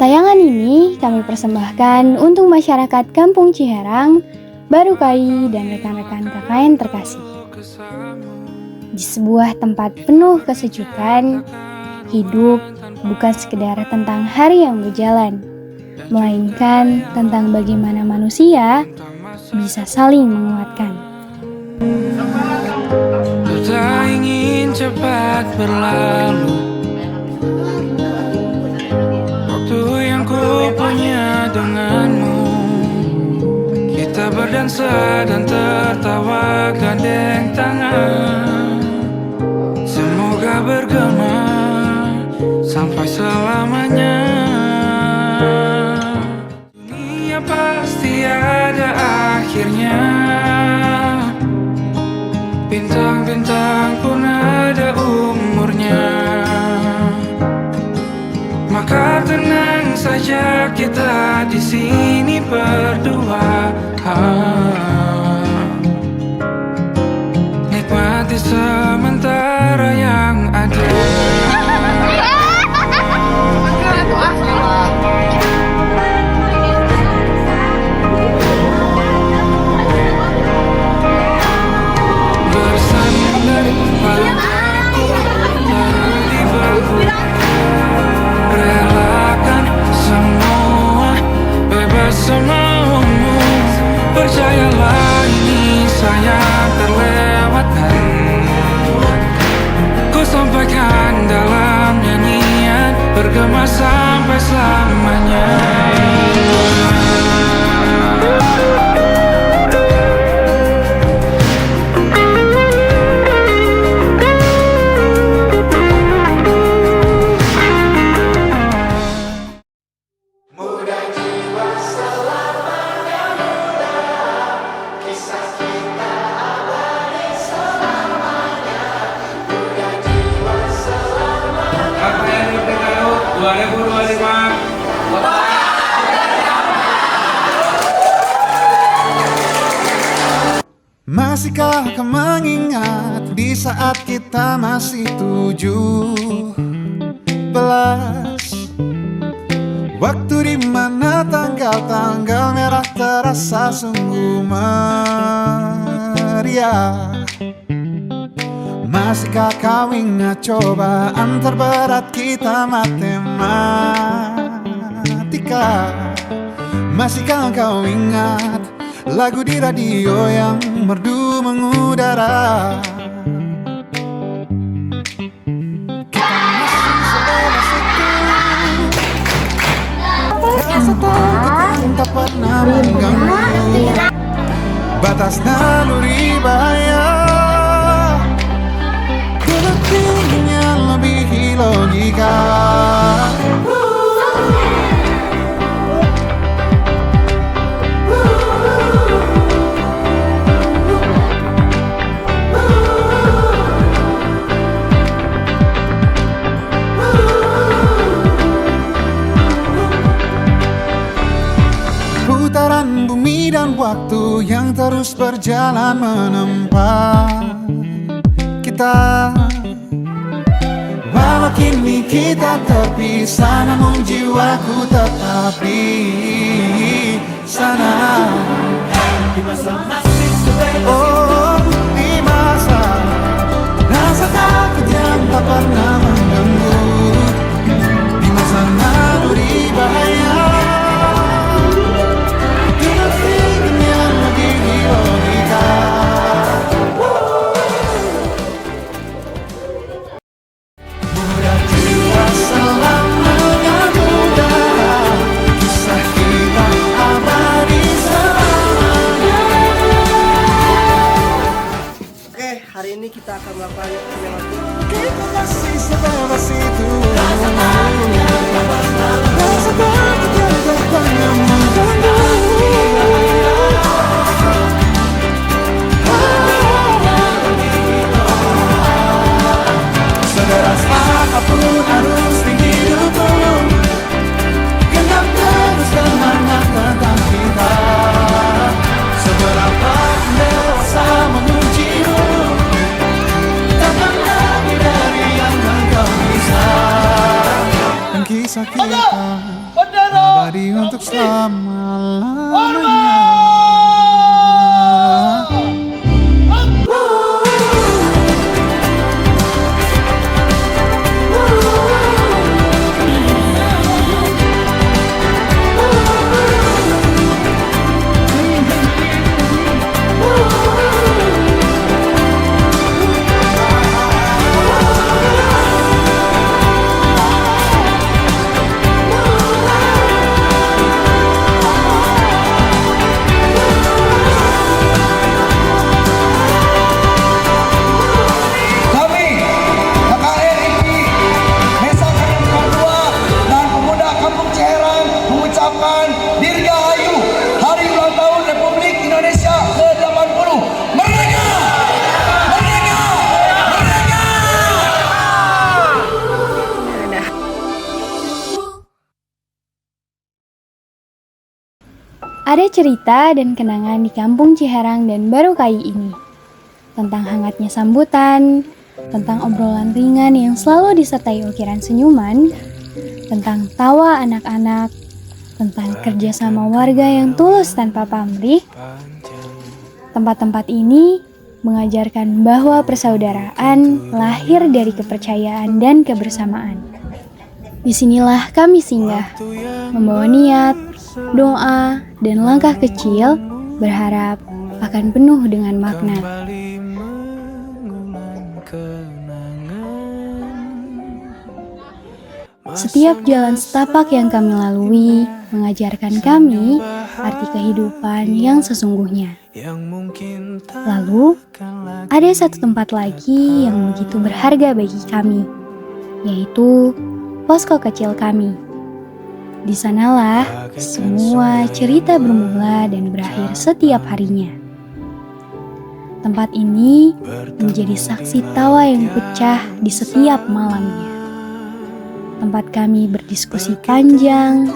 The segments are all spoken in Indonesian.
Tayangan ini kami persembahkan untuk masyarakat Kampung Ciherang, Barukai, dan rekan-rekan KKN terkasih. Di sebuah tempat penuh kesejukan, hidup bukan sekedar tentang hari yang berjalan, melainkan tentang bagaimana manusia bisa saling menguatkan. Tak ingin cepat berlalu, waktu yang ku punya denganmu. Kita berdansa dan tertawa gandeng tangan. Semoga bergema sampai selamanya. Dunia pasti ada akhirnya, bintang-bintang pun ada umurnya. Maka tenang saja kita di sini berdua. Nikmati sementara yang ada. Relakan semua, bebas semaumu. Percayalah ini sayang terlewatkan. Ku sampaikan dalam nyanyian, bergema sampai selamanya. Masihkah kau mengingat di saat kita masih 17? Waktu di mana tanggal-tanggal merah terasa sungguh meriah. Masihkah kau ingat cobaan terberat kita matematika? Masihkah kau ingat lagu di radio yang merdu mengudara? Kita masih sebebas itu, rasa takut yang tak pernah mengganggu, batas naluri bahaya, keletihnya lebih logika. Putaran bumi dan waktu yang terus berjalan menempa kita. Walau kini kita terpisah, namun jiwaku tetap di sana. Oh, di masa rasa takut yang tak pernah mengganggu, di masa naluri bahaya, hari ini kita akan melakukan melodi. kita masih sebebas itu. Rasa takut yang tak pernah mengganggu. Sederas apapun arus di hidupku, genggam terus semangat tentang kita. Seberapa dewasa mengujimu, takkan lebih dari yang engkau bisa. Ada cerita dan kenangan di kampung Ciherang dan Barukai ini. Tentang hangatnya sambutan, tentang obrolan ringan yang selalu disertai ukiran senyuman, tentang tawa anak-anak, tentang kerjasama warga yang tulus tanpa pamrih. Tempat-tempat ini mengajarkan bahwa persaudaraan lahir dari kepercayaan dan kebersamaan. Disinilah kami singgah, membawa niat, doa, dan langkah kecil, berharap akan penuh dengan makna. Setiap jalan setapak yang kami lalui mengajarkan kami arti kehidupan yang sesungguhnya. Lalu, ada satu tempat lagi yang begitu berharga bagi kami, yaitu posko kecil kami. Di sanalah semua cerita bermula dan berakhir setiap harinya. Tempat ini menjadi saksi tawa yang pecah di setiap malamnya. Tempat kami berdiskusi panjang,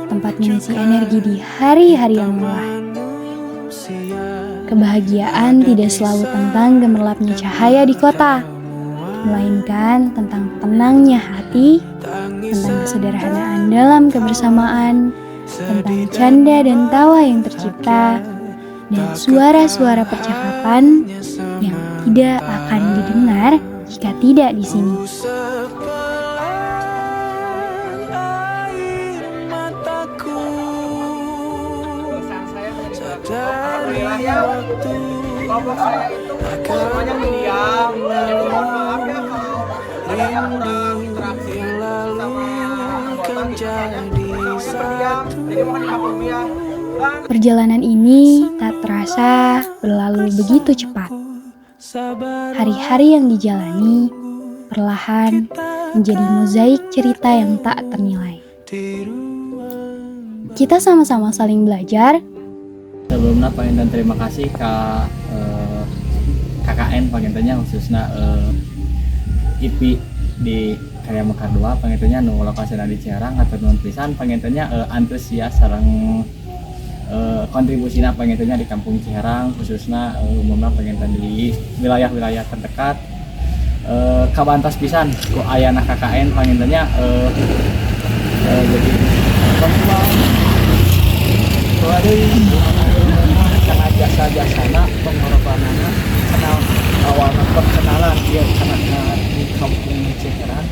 tempat mengisi energi di hari-hari yang lelah. Kebahagiaan tidak selalu tentang gemerlapnya cahaya di kota, melainkan tentang tenangnya hati, tentang kesederhanaan dalam kebersamaan, tentang canda dan tawa yang tercipta, dan suara-suara percakapan yang tidak akan didengar jika tidak di sini. Kelompok saya itu semuanya mendiam. Jadi mohon maaf ya kalau ada yang kurang interaksi sama anggota berdiam. Jadi mohon dimaklumi ya. Perjalanan ini tak terasa berlalu begitu cepat. Hari-hari yang dijalani perlahan menjadi mozaik cerita yang tak ternilai. Kita sama-sama saling belajar. Sebelumnya pengen terima kasih ke KKN pengennya khususnya IPI di Karya Mekar 2 pengennya nu lokasinya di Ciherang atau non pisan pengennya antusias sareng kontribusinya pengennya di kampung Ciherang khususnya umumnya pengen di wilayah-wilayah terdekat kabantas pisan ku ayana KKN pengennya jadi perempuan karena jasa-jasana pengorbanannya kenal awal perkenalan dia karena di kampung Ciherang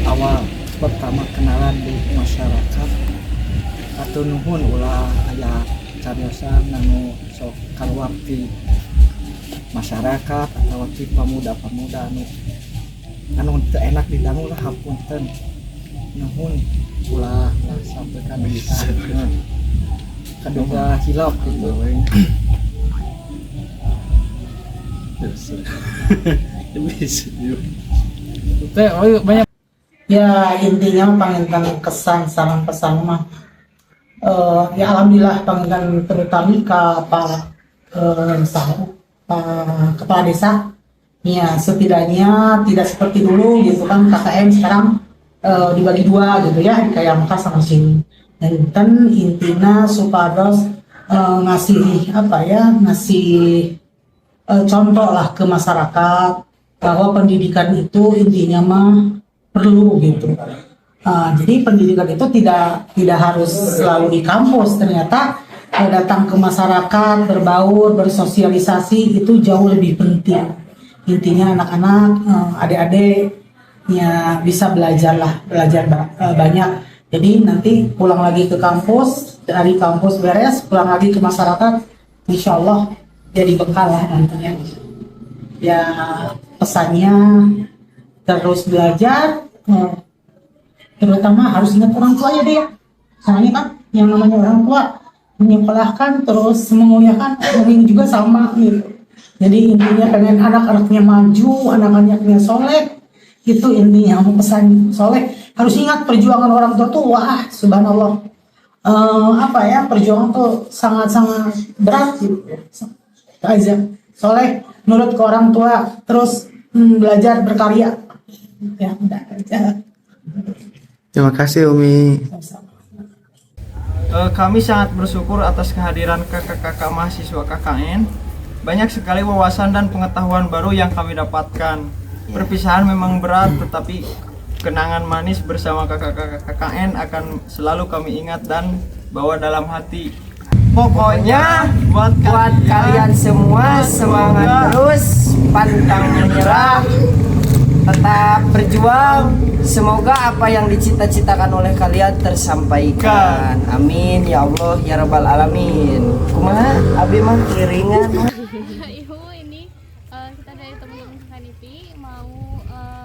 awal pertama kenalan di masyarakat atau nuhun ulah aya cariosan nanu sok kaluarti masyarakat atau ti pemuda-pemuda anu teu enak didangu lah hapunten nuhun ulah sampaikan bisa kedua hilap gitu banyak ya intinya panginten kesan sareng pesan mah ya alhamdulillah panginten terutama kepala desa ya setidaknya tidak seperti dulu gitu kan KKN sekarang dibagi dua gitu ya kayak Mekar sama sini. Dan intinya supados ngasih contoh lah ke masyarakat bahwa pendidikan itu intinya mah perlu gitu. Jadi pendidikan itu tidak harus selalu di kampus, ternyata datang ke masyarakat, berbaur, bersosialisasi itu jauh lebih penting. Intinya anak-anak, adik-adik ya bisa belajar banyak. Jadi nanti pulang lagi ke kampus, dari kampus beres, pulang lagi ke masyarakat, insya Allah jadi bekal lah nantinya. Ya pesannya terus belajar, terutama harus ingat orang tua ya deh. Soalnya kan yang namanya orang tua menyekolahkan terus memuliakan, mungkin juga sama gitu. Jadi intinya pengen anak-anaknya maju, anak-anaknya soleh, itu intinya mau pesan soleh. Harus ingat perjuangan orang tua tuh wah subhanallah perjuangan tuh sangat-sangat berat gitu aja. Soleh nurut ke orang tua terus belajar berkarya ya udah aja. Terima kasih Umi. Kami sangat bersyukur atas kehadiran kakak-kakak mahasiswa KKN. Banyak sekali wawasan dan pengetahuan baru yang kami dapatkan. Perpisahan memang berat, tetapi kenangan manis bersama kakak-kakak KKN akan selalu kami ingat dan bawa dalam hati. Pokoknya buat kalian semua semangat terus, pantang menyerah, tetap berjuang. Semoga apa yang dicita-citakan oleh kalian tersampaikan. Amin ya Allah ya Rabbal Alamin. Kumaha abi mah keliringan. Ibu, ini kita dari teman-teman KKNIP mau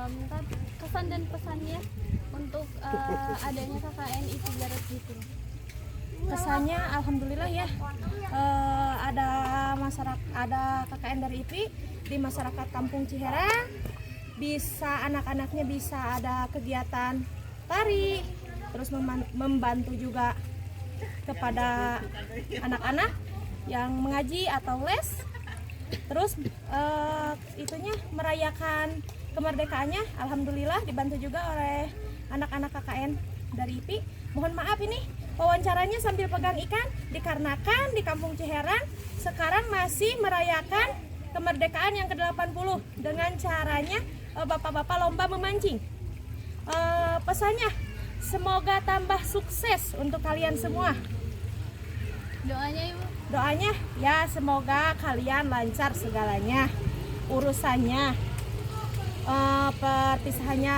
minta kesan dan pesannya untuk adanya KKN IP Garut gitu. Kesannya alhamdulillah ya, ada masyarakat, ada KKN dari IP di masyarakat Kampung Ciherang, bisa anak-anaknya bisa ada kegiatan tari, terus membantu juga kepada anak-anak yang mengaji atau les, terus itunya merayakan kemerdekaannya alhamdulillah dibantu juga oleh anak-anak KKN dari IP. Mohon maaf ini wawancaranya sambil pegang ikan dikarenakan di Kampung Ciherang sekarang masih merayakan kemerdekaan yang ke-80 dengan caranya bapak-bapak lomba memancing. Pesannya semoga tambah sukses untuk kalian semua. Doanya Ibu? Doanya ya semoga kalian lancar segalanya, urusannya, perpisahannya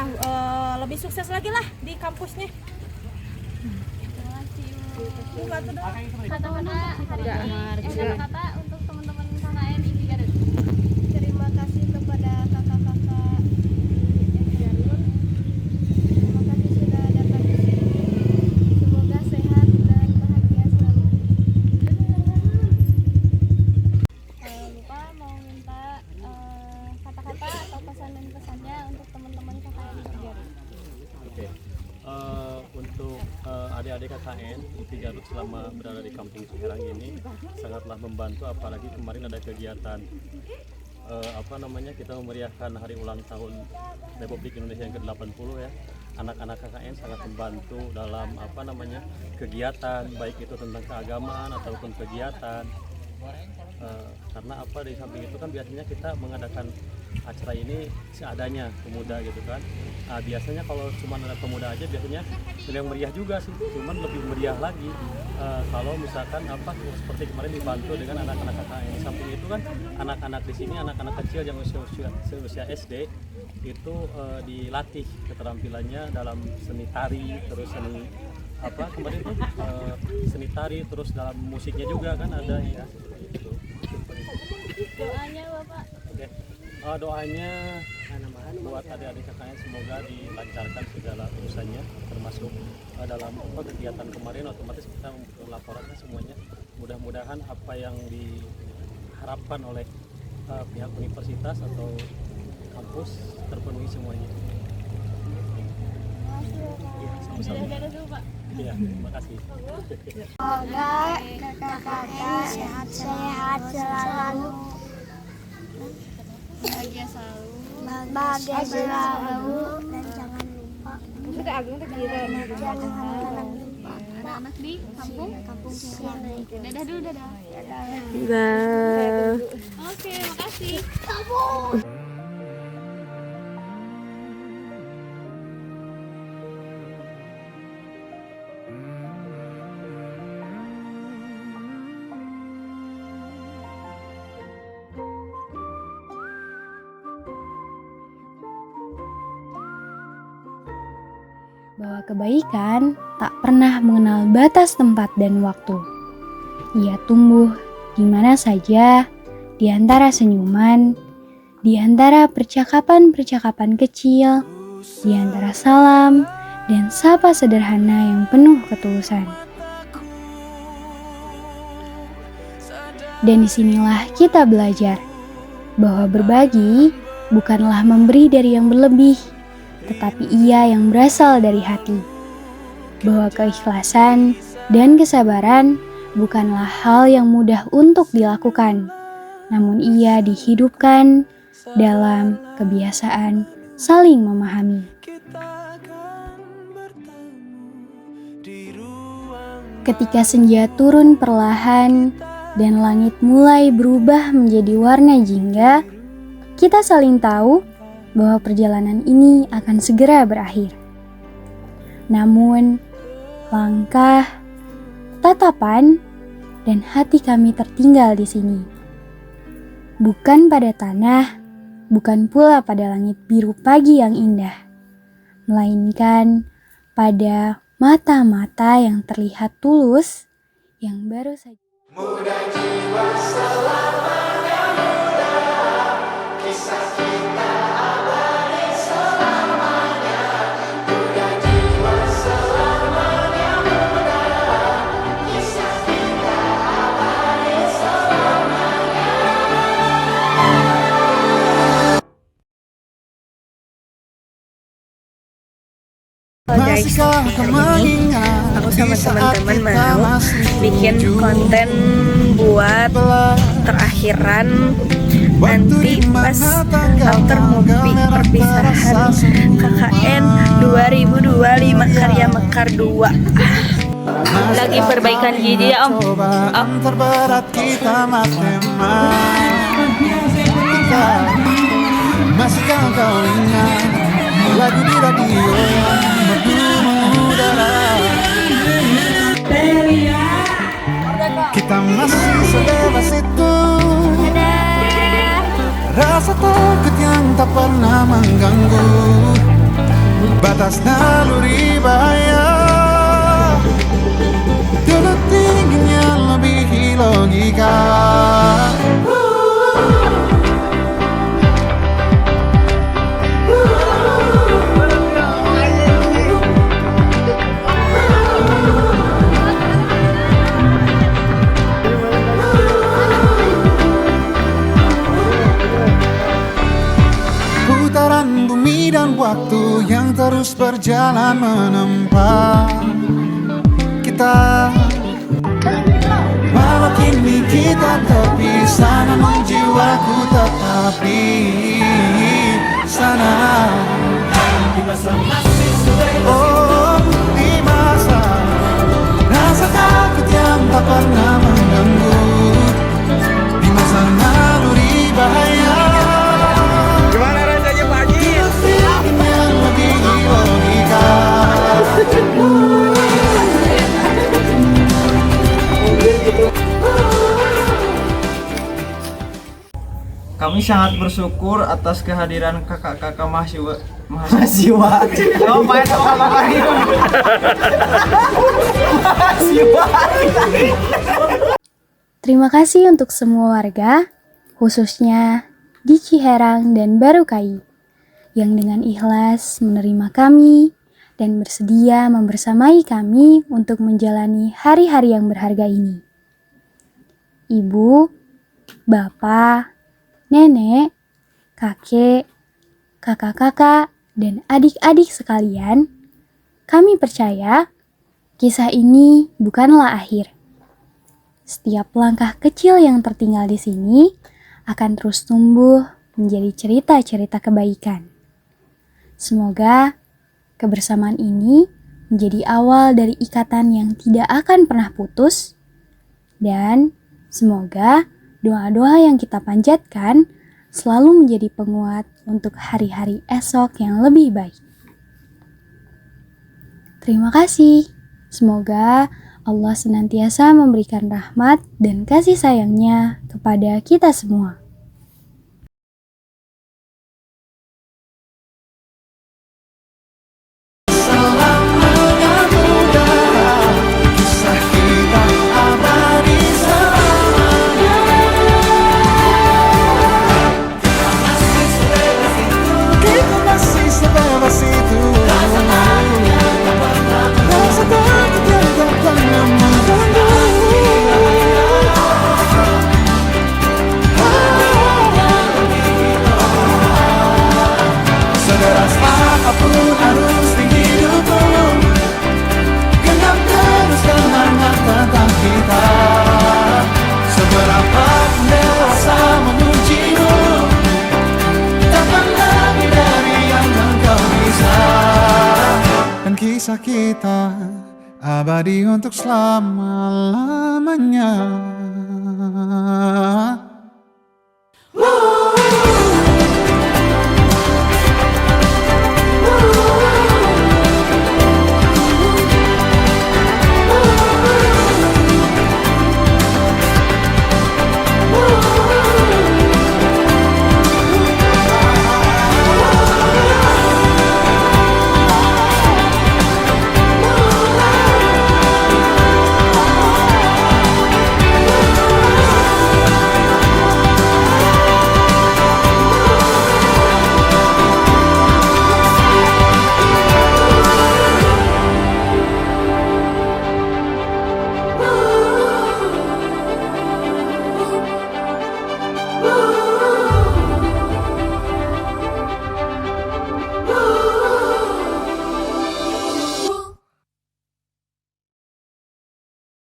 lebih sukses lagi lah di kampusnya. Terima kasih Ibu. Kata-kata untuk teman-teman KKN IP Garut. terima kasih kepada kakak-kakak di Garut. Terima kasih sudah datang ke sini. Semoga sehat dan bahagia selalu. Lupa mau minta kata-kata atau pesan dan pesannya untuk teman-teman KKN IP Garut. Oke. Untuk adik-adik KKN IP Garut selama berada di Kampung Ciherang ini sangatlah membantu, apalagi kemarin ada kegiatan kita memeriahkan hari ulang tahun Republik Indonesia yang ke-80 ya. Anak-anak KKN sangat membantu dalam kegiatan, baik itu tentang keagamaan ataupun kegiatan. Karena di samping itu kan biasanya kita mengadakan acara ini seadanya pemuda gitu kan. Biasanya kalau cuma ada pemuda aja biasanya yang meriah juga sih, cuman lebih meriah lagi kalau misalkan seperti kemarin dibantu dengan anak-anak KKN. Di samping itu kan anak-anak di sini, anak-anak kecil yang usia SD itu dilatih keterampilannya dalam seni tari, terus seni kemarin tuh seni tari, terus dalam musiknya juga kan ada ya seperti itu. Doanya Bapak? Oke. Doanya buat adik-adik KKN semoga dilancarkan segala urusannya, termasuk dalam kegiatan kemarin otomatis kita melaporkan semuanya. Mudah-mudahan apa yang diharapkan oleh pihak universitas atau kampus terpenuhi semuanya. Ya, sama-sama. Dadah dulu Pak. Iya, terima kasih. Semoga kakak-kakak sehat-sehat selalu. Bahagia selalu. Bahagia selalu dan jangan lupa Anak-anak di kampung Ciherang. Dadah dulu, dadah. Oke, makasih. Bahwa kebaikan tak pernah mengenal batas tempat dan waktu. Ia tumbuh di mana saja, di antara senyuman, di antara percakapan-percakapan kecil, di antara salam dan sapa sederhana yang penuh ketulusan. Dan disinilah kita belajar bahwa berbagi bukanlah memberi dari yang berlebih, tetapi ia yang berasal dari hati. Bahwa keikhlasan dan kesabaran bukanlah hal yang mudah untuk dilakukan, namun ia dihidupkan dalam kebiasaan saling memahami. Ketika senja turun perlahan dan langit mulai berubah menjadi warna jingga, kita saling tahu bahwa perjalanan ini akan segera berakhir. Namun, langkah, tatapan, dan hati kami tertinggal di sini. Bukan pada tanah, bukan pula pada langit biru pagi yang indah, melainkan pada mata-mata yang terlihat tulus yang baru saja. Masihkah kau mengingat Aku sama di saat teman-teman kita mau masih bikin jumpa? konten buat terakhiran nanti pas after movie perpisahan KKN 2025 Karya Mekar 2. Lagi perbaikan gigi ya Om. Terberat kita masihkah kau ingat lagu di radio yang merdu mengudara? Kita masih sebebas itu. Rasa takut yang tak pernah mengganggu batas naluri bahaya. Dulu tingginya lebihi logika. Putaran bumi dan waktu yang terus berjalan menempa kita. Walau kini kita terpisah, namun jiwaku tetap di sana. Oh, di masa rasa takut yang tak pernah mengganggu, di masa naluri bahaya. Gimana rasanya Pak Haji? Yang lebih logika. Kami sangat bersyukur atas kehadiran kakak-kakak mahasiswa. Oh, main apa ini? Terima kasih untuk semua warga, khususnya di Ciherang dan Barukai, yang dengan ikhlas menerima kami dan bersedia membersamai kami untuk menjalani hari-hari yang berharga ini. Ibu, bapak, nenek, kakek, kakak-kakak, dan adik-adik sekalian, kami percaya kisah ini bukanlah akhir. Setiap langkah kecil yang tertinggal di sini akan terus tumbuh menjadi cerita-cerita kebaikan. Semoga kebersamaan ini menjadi awal dari ikatan yang tidak akan pernah putus, dan semoga doa-doa yang kita panjatkan selalu menjadi penguat untuk hari-hari esok yang lebih baik. Terima kasih. Semoga Allah senantiasa memberikan rahmat dan kasih sayangnya kepada kita semua. Kisah kita abadi untuk selama-lamanya.